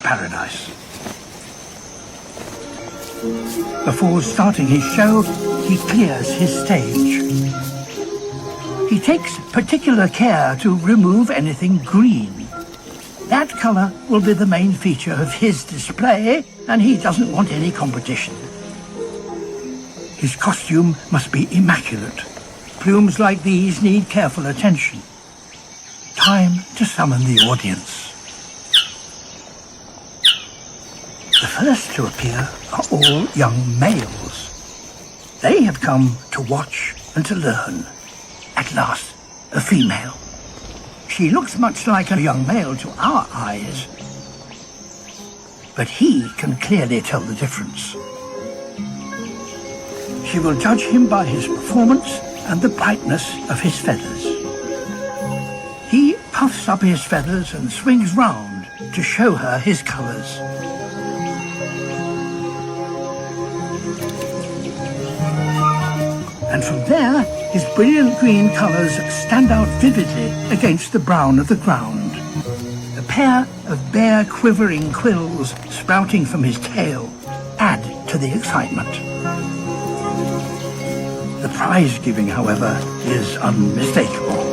paradise. Before starting his show, he clears his stage. He takes particular care to remove anything green. That colour will be the main feature of his display, and he doesn't want any competition. His costume must be immaculate. Plumes like these need careful attention. Time to summon the audience. The first to appear are all young males. They have come to watch and to learn. At last, a female. She looks much like a young male to our eyes, but he can clearly tell the difference. She will judge him by his performance and the brightness of his feathers. He puffs up his feathers and swings round to show her his colours. And from there, his brilliant green colours stand out vividly against the brown of the ground. A pair of bare quivering quills sprouting from his tail add to the excitement. The prize giving, however, is unmistakable.